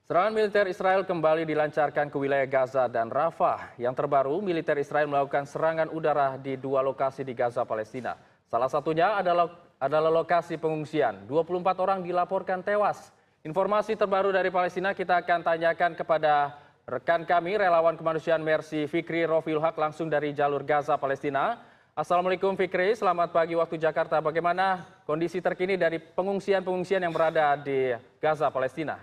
Serangan militer Israel kembali dilancarkan ke wilayah Gaza dan Rafah. Yang terbaru, militer Israel melakukan serangan udara di dua lokasi di Gaza, Palestina. Salah satunya adalah lokasi pengungsian. 24 orang dilaporkan tewas. Informasi terbaru dari Palestina kita akan tanyakan kepada rekan kami, relawan kemanusiaan Mercy Fikri Rofil Haq langsung dari jalur Gaza, Palestina. Assalamualaikum Fikri, selamat pagi waktu Jakarta. Bagaimana kondisi terkini dari pengungsian-pengungsian yang berada di Gaza, Palestina?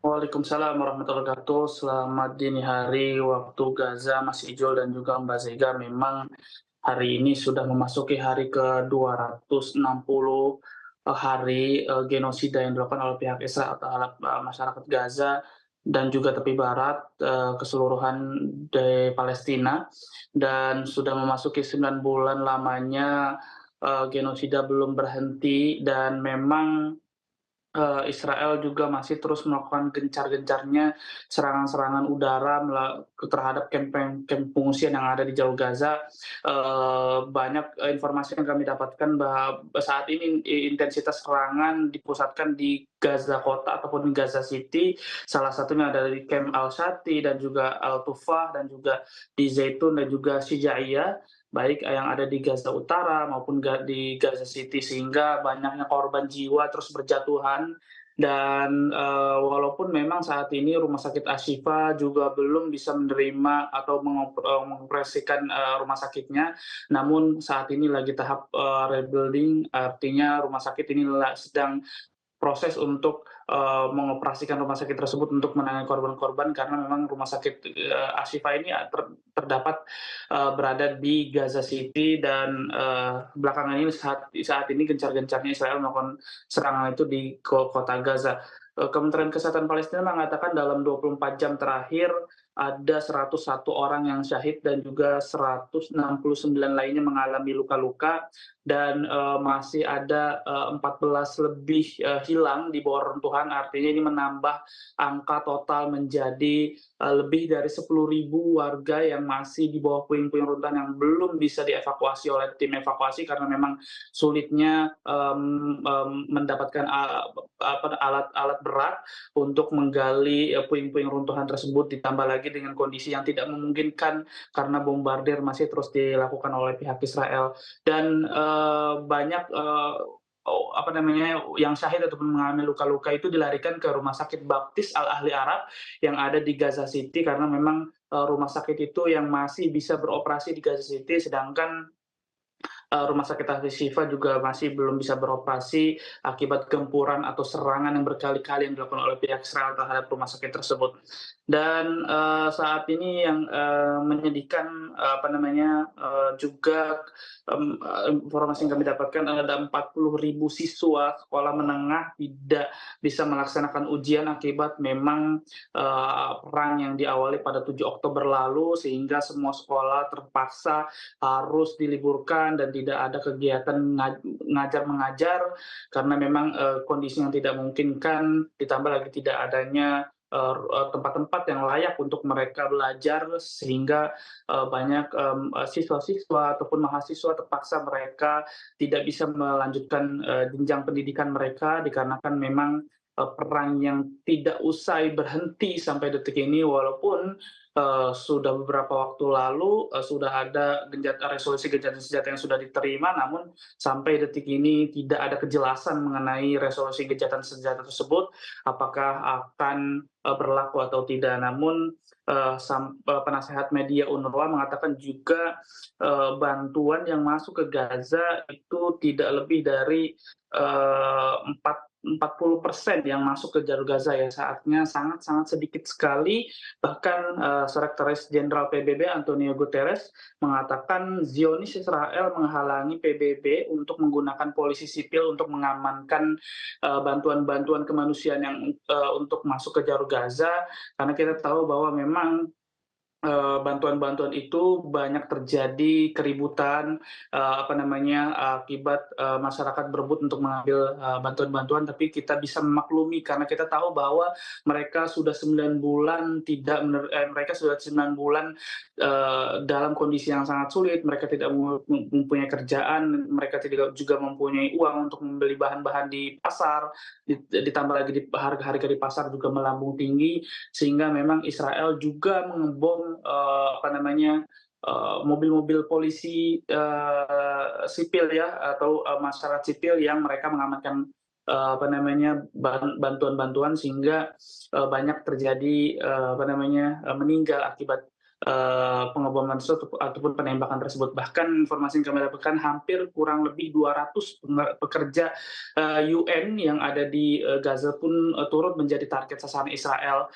Waalaikumsalam warahmatullahi wabarakatuh. Selamat dini hari waktu Gaza, Mas Ijol dan juga Mbak Zega. Memang hari ini sudah memasuki hari ke-260 hari genosida yang dilakukan oleh pihak Israel terhadap masyarakat Gaza dan juga tepi barat keseluruhan di Palestina, dan sudah memasuki 9 bulan lamanya genosida belum berhenti, dan memang Israel juga masih terus melakukan gencar-gencarnya serangan-serangan udara terhadap kamp pengungsian yang ada di jalur Gaza. Banyak informasi yang kami dapatkan bahwa saat ini intensitas serangan dipusatkan di Gaza kota ataupun di Gaza City, salah satunya ada di Camp Al-Shati dan juga Al-Tufah dan juga di Zaitun dan juga Syjaiyah, baik yang ada di Gaza Utara maupun di Gaza City, sehingga banyaknya korban jiwa terus berjatuhan. Dan walaupun memang saat ini Rumah Sakit Ashifa juga belum bisa menerima atau mengoperasikan rumah sakitnya, namun saat ini lagi tahap rebuilding, artinya rumah sakit ini sedang proses untuk mengoperasikan rumah sakit tersebut untuk menangani korban-korban, karena memang rumah sakit Ashifa ini terdapat berada di Gaza City, dan belakangan ini saat ini gencar-gencarnya Israel melakukan serangan itu di kota Gaza. Kementerian Kesehatan Palestina mengatakan dalam 24 jam terakhir ada 101 orang yang syahid dan juga 169 lainnya mengalami luka-luka, dan masih ada 14 lebih hilang di bawah runtuhan. Artinya ini menambah angka total menjadi lebih dari 10.000 warga yang masih di bawah puing-puing runtuhan yang belum bisa dievakuasi oleh tim evakuasi, karena memang sulitnya mendapatkan alat-alat berat untuk menggali puing-puing runtuhan tersebut, ditambah lagi dengan kondisi yang tidak memungkinkan karena bombardir masih terus dilakukan oleh pihak Israel. Dan banyak yang syahid ataupun mengalami luka-luka itu dilarikan ke Rumah Sakit Baptis Al-Ahli Arab yang ada di Gaza City, karena memang rumah sakit itu yang masih bisa beroperasi di Gaza City, sedangkan Rumah Sakit Al-Shifa juga masih belum bisa beroperasi akibat gempuran atau serangan yang berkali-kali yang dilakukan oleh pihak Israel terhadap rumah sakit tersebut. Dan saat ini yang menyedihkan juga informasi yang kami dapatkan ada 40.000 siswa sekolah menengah tidak bisa melaksanakan ujian akibat memang perang yang diawali pada 7 Oktober lalu, sehingga semua sekolah terpaksa harus diliburkan dan tidak ada kegiatan ngajar mengajar, karena memang kondisi yang tidak memungkinkan, ditambah lagi tidak adanya tempat-tempat yang layak untuk mereka belajar, sehingga banyak siswa-siswa ataupun mahasiswa terpaksa mereka tidak bisa melanjutkan jenjang pendidikan mereka, dikarenakan memang perang yang tidak usai berhenti sampai detik ini. Walaupun sudah beberapa waktu lalu sudah ada resolusi gencatan senjata yang sudah diterima, namun sampai detik ini tidak ada kejelasan mengenai resolusi gencatan senjata tersebut apakah akan berlaku atau tidak. Namun penasehat media UNRWA mengatakan juga bantuan yang masuk ke Gaza itu tidak lebih dari 40% yang masuk ke jalur Gaza, ya, saatnya sangat-sangat sedikit sekali. Bahkan Sekretaris Jenderal PBB Antonio Guterres mengatakan Zionis Israel menghalangi PBB untuk menggunakan polisi sipil untuk mengamankan bantuan-bantuan kemanusiaan yang untuk masuk ke jalur Gaza, karena kita tahu bahwa memang bantuan-bantuan itu banyak terjadi keributan, akibat, masyarakat berebut untuk mengambil, bantuan-bantuan, tapi kita bisa memaklumi karena kita tahu bahwa mereka sudah 9 bulan tidak mereka sudah 9 bulan, dalam kondisi yang sangat sulit, mereka tidak mempunyai kerjaan, mereka tidak juga mempunyai uang untuk membeli bahan-bahan di pasar, ditambah lagi harga-harga di pasar juga melambung tinggi, sehingga memang Israel juga mengebom, mobil-mobil polisi, sipil ya, atau, masyarakat sipil yang mereka mengamankan, bantuan-bantuan sehingga, banyak terjadi, meninggal akibat, pengeboman tersebut ataupun penembakan tersebut. Bahkan informasi yang kami dapatkan hampir kurang lebih 200 pekerja, UN yang ada di, Gaza pun, turut menjadi target sasaran Israel.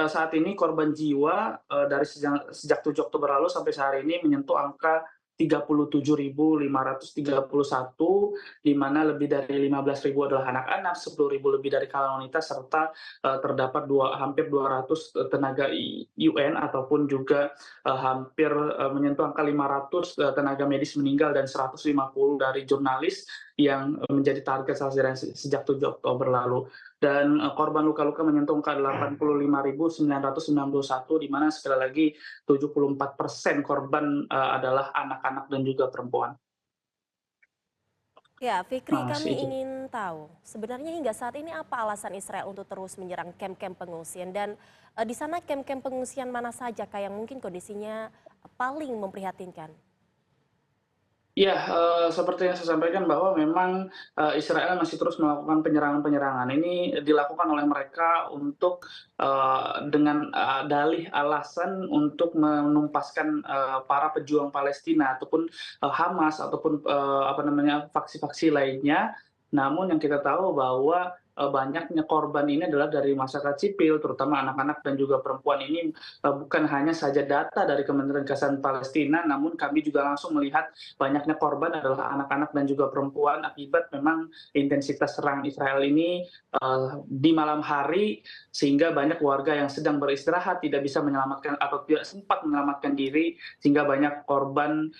Saat ini korban jiwa, dari sejak 7 Oktober lalu sampai sehari ini menyentuh angka 37.531, di mana lebih dari 15.000 adalah anak-anak, 10.000 lebih dari kalangan wanita, serta, terdapat hampir 200 tenaga UN ataupun juga, hampir, menyentuh angka 500, tenaga medis meninggal dan 150 dari jurnalis yang, menjadi target sasaran sejak 7 Oktober lalu. Dan, korban luka-luka menyentuh angka 85.991, di mana sekali lagi 74% korban, adalah anak-anak dan juga perempuan. Ya, Fikri, kami Itu. ingin tahu, sebenarnya hingga saat ini apa alasan Israel untuk terus menyerang kamp-kamp pengungsian dan di sana kamp-kamp pengungsian mana saja Kak yang mungkin kondisinya paling memprihatinkan? Iya, seperti yang saya sampaikan bahwa memang, Israel masih terus melakukan penyerangan-penyerangan. Ini dilakukan oleh mereka untuk, dengan, dalih alasan untuk menumpaskan, para pejuang Palestina ataupun, Hamas ataupun, faksi-faksi lainnya. Namun yang kita tahu bahwa, banyaknya korban ini adalah dari masyarakat sipil, terutama anak-anak dan juga perempuan ini, bukan hanya saja data dari Kementerian Kesehatan Palestina, namun kami juga langsung melihat banyaknya korban adalah anak-anak dan juga perempuan akibat memang intensitas serangan Israel ini, di malam hari, sehingga banyak warga yang sedang beristirahat tidak bisa menyelamatkan atau tidak sempat menyelamatkan diri, sehingga banyak korban,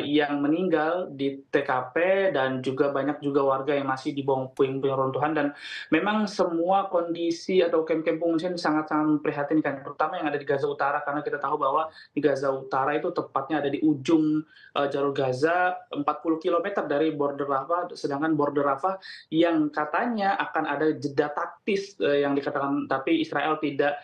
yang meninggal di TKP dan juga banyak juga warga yang masih di bawah puing-puing reruntuhan. Dan memang semua kondisi atau kamp-kamp pengungsian sangat-sangat memprihatinkan, terutama yang ada di Gaza Utara, karena kita tahu bahwa di Gaza Utara itu tepatnya ada di ujung, jalur Gaza 40 kilometer dari border Rafah, sedangkan border Rafah yang katanya akan ada jeda taktis, yang dikatakan, tapi Israel tidak,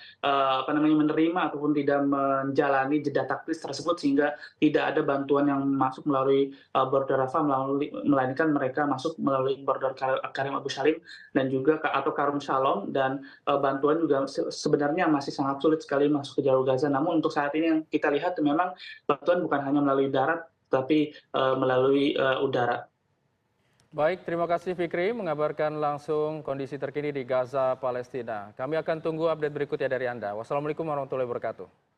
menerima ataupun tidak menjalani jeda taktis tersebut, sehingga tidak ada bantuan yang masuk melalui, border Rafah, melainkan mereka masuk melalui border Karim Abu Salim dan juga atau Karun Shalom, dan, bantuan juga sebenarnya masih sangat sulit sekali masuk ke jalur Gaza. Namun untuk saat ini yang kita lihat memang bantuan bukan hanya melalui darat, tapi, melalui, udara. Baik, terima kasih Fikri mengabarkan langsung kondisi terkini di Gaza, Palestina. Kami akan tunggu update berikutnya dari Anda. Wassalamualaikum warahmatullahi wabarakatuh.